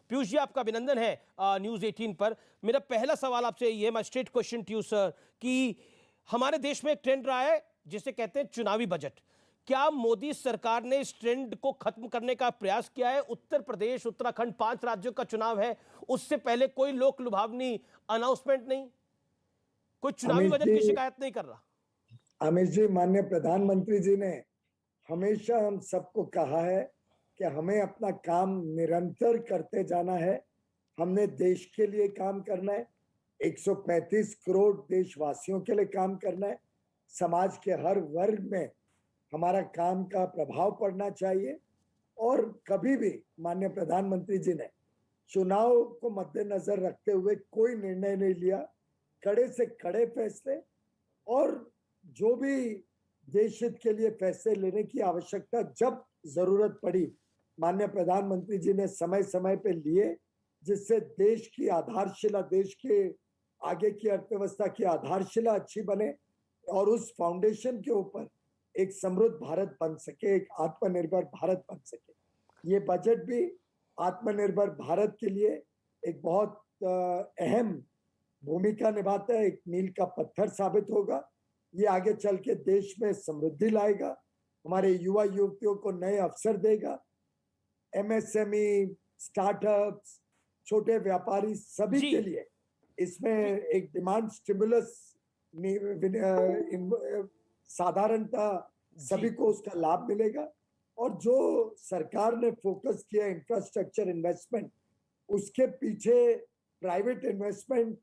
पीयूष जी, आपका अभिनंदन है न्यूज़ 18 पर। मेरा पहला सवाल आपसे ये है, my straight question to you sir, कि हमारे देश में एक ट्रेंड रहा है जिसे कहते हैं चुनावी बजट। क्या मोदी सरकार ने इस ट्रेंड को खत्म करने का प्रयास किया है? उत्तर प्रदेश, उत्तराखंड, 5 राज्यों का चुनाव है, उससे पहले कोई लोक लुभावनी अनाउंसमेंट नहीं, कोई चुनावी बजट की शिकायत नहीं कर रहा। अमित जी, माननीय प्रधानमंत्री जी ने हमेशा हम सबको कहा है कि हमें अपना काम निरंतर करते जाना है। हमने देश के लिए काम करना है, 135 करोड़ देशवासियों के लिए काम करना है, समाज के हर वर्ग में हमारा काम का प्रभाव पड़ना चाहिए। और कभी भी माननीय प्रधानमंत्री जी ने चुनाव को मद्देनजर रखते हुए कोई निर्णय नहीं लिया। कड़े से कड़े फैसले और जो भी देश हित के लिए फैसले लेने की आवश्यकता जब जरूरत पड़ी, माननीय प्रधानमंत्री जी ने समय समय पे लिए, जिससे देश की आधारशिला, देश के आगे की अर्थव्यवस्था की आधारशिला अच्छी बने और उस फाउंडेशन के ऊपर एक समृद्ध भारत बन सके, एक आत्मनिर्भर भारत बन सके। ये बजट भी आत्मनिर्भर भारत के लिए एक बहुत अहम भूमिका निभाता है, एक मील का पत्थर साबित होगा। ये आगे चल के देश में समृद्धि लाएगा, हमारे युवा युवतियों को नए अवसर देगा, एमएसएमई, स्टार्टअप्स, छोटे व्यापारी सभी के लिए इसमें एक डिमांड स्टिमुलस साधारणता सभी को उसका लाभ मिलेगा। और जो सरकार ने फोकस किया इंफ्रास्ट्रक्चर इन्वेस्टमेंट, उसके पीछे प्राइवेट इन्वेस्टमेंट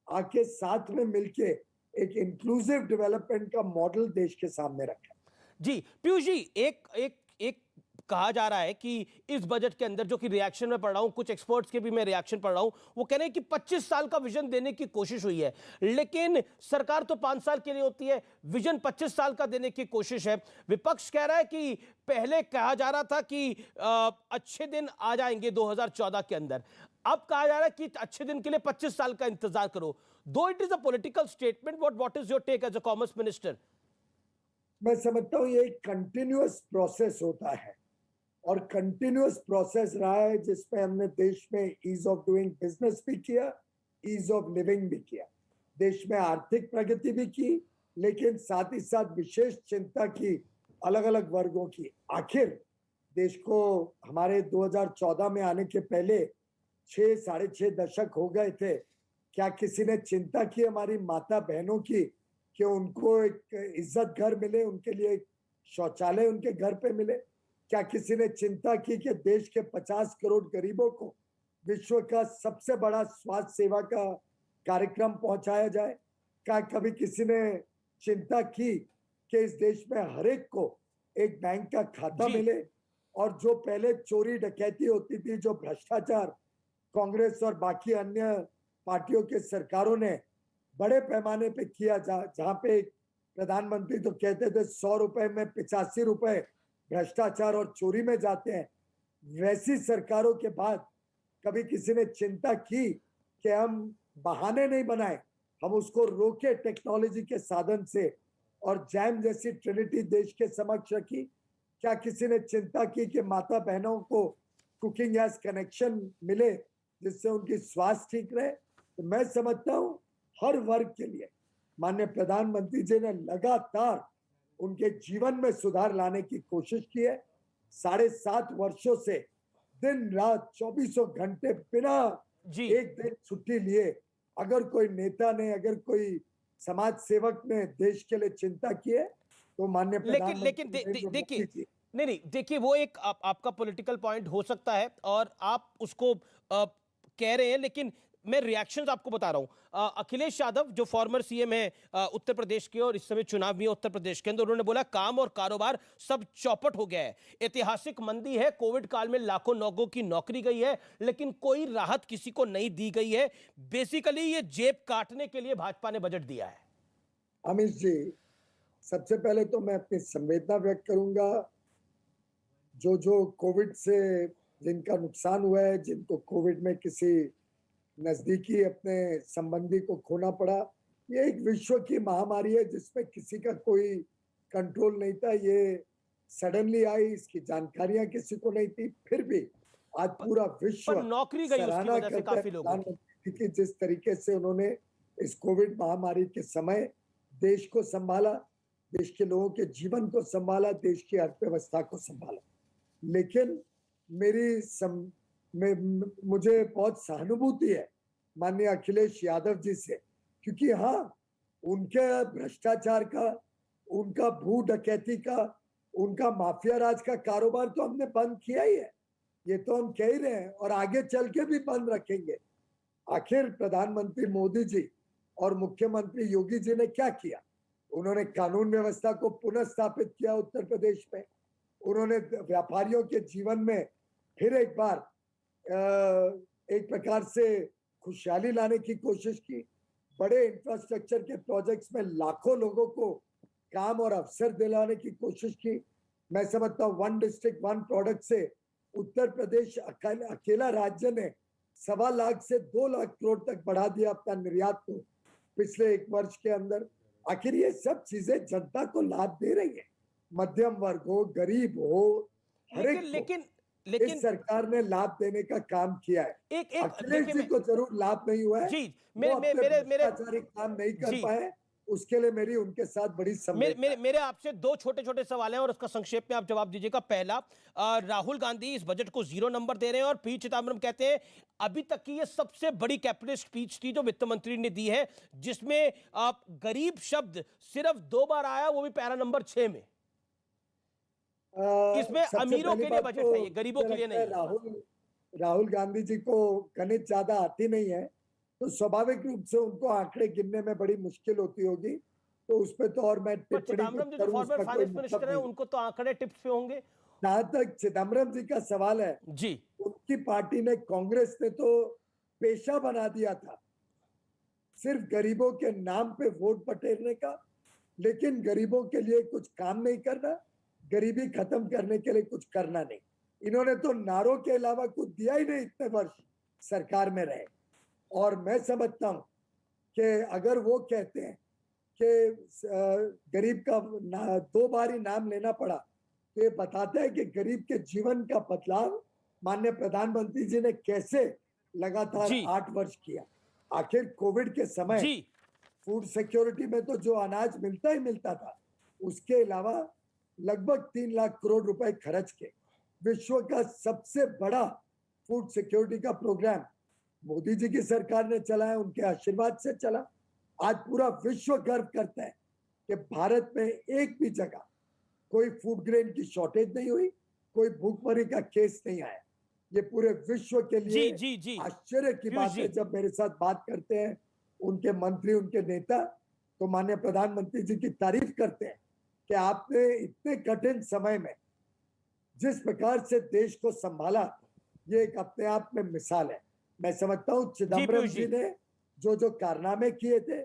आके साथ में मिलके एक इंक्लूसिव डेवलपमेंट का मॉडल देश के सामने रखा। जी पीयूष जी, एक एक एक कहा जा रहा है कि इस बजट के अंदर, जो कि रिएक्शन में पढ़ रहा हूं, कुछ एक्सपर्ट्स के भी मैं रिएक्शन पढ़ रहा हूं, वो कह रहे हैं कि 25 साल का विजन देने की कोशिश हुई है, लेकिन सरकार तो 5 साल के लिए होती है, विजन 25 साल का देने की कोशिश है। विपक्ष कह रहा है कि पहले कहा जा रहा था कि अच्छे दिन आ जाएंगे 2014 के अंदर, अब कहा जा रहा है कि अच्छे दिन के लिए 25 साल का इंतजार करो। दो it is a political statement, what is your take as a commerce minister? मैं समझता हूं ये एक कंटिन्यूअस प्रोसेस होता है और कंटिन्यूअस प्रोसेस रहा है, जिसमें हमने देश में ईज ऑफ डूइंग बिजनेस भी किया, ईज ऑफ लिविंग भी किया, देश में आर्थिक प्रगति भी की, लेकिन साथ ही साथ विशेष चिंता की अलग अलग वर्गों की। आखिर देश को हमारे 2014 में आने के पहले 6-6.5 दशक हो गए थे, क्या किसी ने चिंता की हमारी माता बहनों की कि उनको एक इज्जत घर मिले, उनके लिए एक शौचालय उनके घर पे मिले? क्या किसी ने चिंता की कि देश के 50 करोड़ गरीबों को विश्व का सबसे बड़ा स्वास्थ्य सेवा का कार्यक्रम पहुंचाया जाए? क्या कभी किसी ने चिंता की कि इस देश में हर एक को एक बैंक का खाता मिले? और जो पहले चोरी डकैती होती थी, जो भ्रष्टाचार कांग्रेस और बाकी अन्य पार्टियों के सरकारों ने बड़े पैमाने पे किया, जहां पे प्रधानमंत्री तो कहते थे 100 रुपए में 85 रुपए भ्रष्टाचार और चोरी में जाते हैं, वैसी सरकारों के बाद कभी किसी ने चिंता की कि हम बहाने नहीं बनाए, हम उसको रोके टेक्नोलॉजी के साधन से, और जैम जैसी ट्रिनिटी देश के समक्ष रखी? क्या किसी ने चिंता की कि माता बहनों को कुकिंग गैस कनेक्शन मिले, जिससे उनकी स्वास्थ्य ठीक रहे? तो मैं समझता हूं हर वर्ग के लिए माननीय प्रधानमंत्री जी ने लगातार उनके जीवन में सुधार लाने की कोशिश की है। 7.5 वर्षों से दिन रात 24 घंटे बिना एक दिन छुट्टी लिए अगर कोई नेता ने, अगर कोई समाज सेवक ने देश के लिए चिंता की है, तो माननीय प्रधानमंत्री देखिए, नहीं, देखिए, वो एक आपका पॉलिटिकल पॉइंट हो सकता है और आप उसको कह रहे हैं, लेकिन मैं रिएक्शंस आपको बता रहा हूं। अखिलेश यादव जो फॉर्मर सीएम है उत्तर प्रदेश के, और इस समय चुनाव भी है उत्तर प्रदेश के अंदर, उन्होंने बोला काम और कारोबार सब चौपट हो गया है, ऐतिहासिक मंदी है, कोविड काल में लाखों लोगों की नौकरी गई है, लेकिन कोई राहत किसी को नहीं दी गई है। बेसिकली ये जेब काटने के लिए भाजपा ने बजट दिया है। अमित जी, सबसे पहले तो मैं अपनी संवेदना व्यक्त करूंगा जो कोविड से जिनका नुकसान हुआ है, जिनको कोविड में किसी नजदीकी अपने संबंधी को खोना पड़ा। ये एक विश्व की महामारी है जिसमें किसी का कोई कंट्रोल नहीं था, ये सडनली आई, इसकी जानकारियां किसी को नहीं थी। फिर भी आज पूरा विश्व पर नौकरी गई उसकी सराहना वजह से करता है काफी लोगों की। प्रधानमंत्री की, जिस तरीके से उन्होंने इस कोविड महामारी के समय देश को संभाला, देश के लोगों के जीवन को संभाला, देश की अर्थव्यवस्था को संभाला। लेकिन मुझे बहुत सहानुभूति है माननीय अखिलेश यादव जी से, क्योंकि हाँ, उनके भ्रष्टाचार का, उनका भू डकैती का, उनका माफिया राज का कारोबार तो हमने बंद किया ही है, ये तो हम कह ही रहे हैं और आगे चल के भी बंद रखेंगे। आखिर प्रधानमंत्री मोदी जी और मुख्यमंत्री योगी जी ने क्या किया? उन्होंने कानून व्यवस्था को पुनः स्थापित किया उत्तर प्रदेश में। उन्होंने व्यापारियों के जीवन में फिर एक बार एक प्रकार से खुशहाली लाने की कोशिश की। बड़े इंफ्रास्ट्रक्चर के प्रोजेक्ट्स में लाखों लोगों को काम और अवसर दिलाने की कोशिश की। मैं समझता हूँ 1 डिस्ट्रिक्ट 1 प्रोडक्ट से उत्तर प्रदेश अकेला राज्य ने 1.25 लाख से 2 लाख करोड़ तक बढ़ा दिया अपना निर्यात को पिछले 1 वर्ष के अंदर। आखिर ये सब चीजें जनता को लाभ दे रही है, मध्यम वर्ग हो, गरीब हो, हर एक लेकिन को लेकिन इस सरकार ने लाभ देने का काम किया है। एक एक अखिलेश देखिए जी को जरूर लाभ नहीं हुआ है, जी वो अपने मेरे भ्रष्टाचारी काम नहीं कर जी पाए, उसके लिए मेरी उनके साथ बड़ी संवेदना है। मेरे आपसे 2 छोटे-छोटे सवाल हैं और उसका संक्षेप में आप जवाब दीजिएगा। पहला, राहुल गांधी इस बजट को 0 नंबर दे रहे हैं और पी चिदम्बरम कहते हैं अभी तक की ये सबसे बड़ी कैबिनेट स्पीच थी जो वित्त मंत्री ने दी है, जिसमें आप गरीब शब्द सिर्फ 2 बार आया, वो भी पैरा नंबर 6 में। इसमें सबसे अमीरों पहली के लिए बात बजट तो है, ये गरीबों मुझे के लिए लगता नहीं है है। राहुल गांधी जी को गणित ज्यादा आती नहीं है, तो स्वाभाविक रूप से उनको आंकड़े गिनने में बड़ी मुश्किल होती होगी, तो उस पर तो और मैं पर टिप्पणी चिदम्बरम जी जो करूं फॉर्मर उसका कोई फाइनेंस मतलब मिनिस्टर है, नहीं। उनको तो आंकड़े टिप्स पे होंगे। जहां तक चिदम्बरम जी का सवाल है, जी उनकी पार्टी ने, कांग्रेस ने तो पेशा बना दिया था सिर्फ गरीबों के नाम पे वोट बटेरने का, लेकिन गरीबों के लिए कुछ काम नहीं करना, गरीबी खत्म करने के लिए कुछ करना नहीं। इन्होंने तो नारों के अलावा कुछ दिया ही नहीं, इतने वर्ष सरकार में रहे। और मैं समझता हूं कि अगर वो कहते हैं कि गरीब का 2 बार ही नाम लेना पड़ा, तो ये बताता है कि गरीब के जीवन का बदलाव माननीय प्रधानमंत्री जी ने कैसे लगातार जी 8 वर्ष किया। आखिर कोविड के समय जी फूड सिक्योरिटी में तो जो अनाज मिलता ही मिलता था, उसके अलावा लगभग 3 लाख करोड़ रुपए खर्च के विश्व का सबसे बड़ा फूड सिक्योरिटी का प्रोग्राम मोदी जी की सरकार ने चलाया, उनके आशीर्वाद से चला। आज पूरा विश्व गर्व करता है कि भारत में एक भी जगह कोई फूड ग्रेन की शॉर्टेज नहीं हुई, कोई भूखमरी का केस नहीं आया। ये पूरे विश्व के लिए जी आश्चर्य की पीयूष बात जी है। जब मेरे साथ बात करते हैं उनके मंत्री, उनके नेता, तो माननीय प्रधानमंत्री जी की तारीफ करते हैं कि आपने इतने कठिन समय में जिस प्रकार से देश को संभाला, ये एक अपने आप में मिसाल है। मैं समझता हूँ चिदम्बरम पीयूष जी ने जो जो कारनामे किए थे,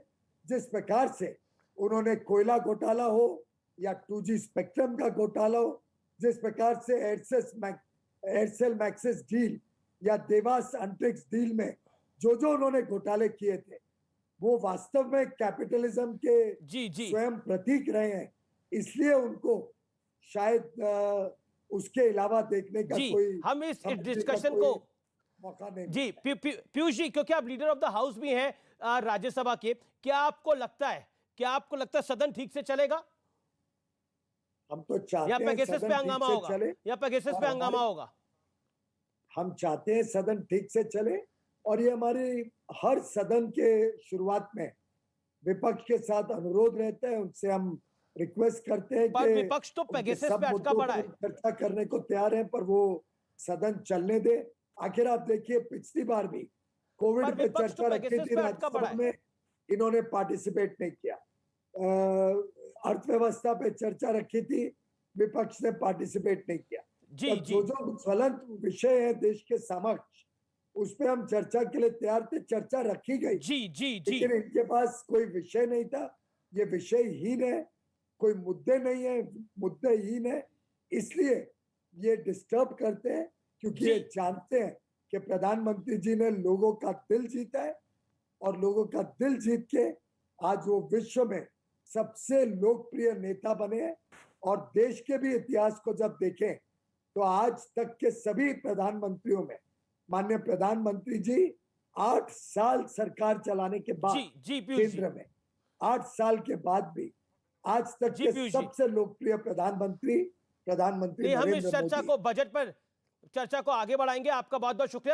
जिस प्रकार से उन्होंने कोयला घोटाला हो या 2G स्पेक्ट्रम का घोटाला हो, जिस प्रकार से एयरसेल मैक्सिस डील या देवास अंतरिक्ष डील में जो जो उन्होंने घोटाले किए थे, वो वास्तव में कैपिटलिज्म के जी स्वयं प्रतीक रहे हैं। इसलिए उनको शायद उसके अलावा देखने का जी कोई, हम इस समझने का डिस्कशन कोई को मौका नहीं जी मिलता है। पीयूष जी, क्योंकि आप लीडर ऑफ द हाउस भी हैं राज्यसभा के, क्या आपको लगता है सदन ठीक से चलेगा हम तो या चाहते हैं पेगासस पे सदन ठीक हंगामा से होगा चले, या पेगासस और पे हंगामा होगा? हम चाहते हैं सदन ठीक से चले, और ये हमारी हर सदन के शुरुआत में विपक्ष के साथ अनुरोध रहता है, उनसे हम रिक्वेस्ट करते हैं पर कि विपक्ष तो उनके पेगासस सब पे अटका मुद्दों पड़ा पर है। चर्चा करने को तैयार हैं, पर वो सदन चलने दे। आखिर आप देखिए, पिछली बार भी पर कोविड पे विपक्ष तो चर्चा रखी पेगासस थी पे अटका पड़ा राज्यसभा है। में, इन्होंने पार्टिसिपेट नहीं किया। अर्थव्यवस्था पे चर्चा रखी थी, विपक्ष ने पार्टिसिपेट नहीं किया। जी तो जी जो जो ज्वलंत विषय है देश के समक्ष, उस पे हम चर्चा के लिए तैयार थे, चर्चा रखी गई, जी लेकिन इनके पास कोई विषय नहीं था। ये विषयहीन है, कोई मुद्दे नहीं है, मुद्देहीन है, इसलिए ये डिस्टर्ब करते हैं, क्योंकि जी ये जानते हैं कि प्रधानमंत्री जी ने लोगों का दिल जीता है, और लोगों का दिल जीत के आज वो विश्व में सबसे लोकप्रिय नेता बने हैं। और देश के भी इतिहास को जब देखें, तो आज तक के सभी प्रधानमंत्रियों में माननीय प्रधानमंत्री जी 8 साल सरकार चलाने के बाद जी पीयूष जी, केंद्र में 8 साल के बाद भी आज तक जी के पीयूष जी। सबसे लोकप्रिय प्रधानमंत्री नहीं, हम इस नरेंद्र चर्चा मोदी। को बजट पर चर्चा को आगे बढ़ाएंगे। आपका बहुत बहुत शुक्रिया।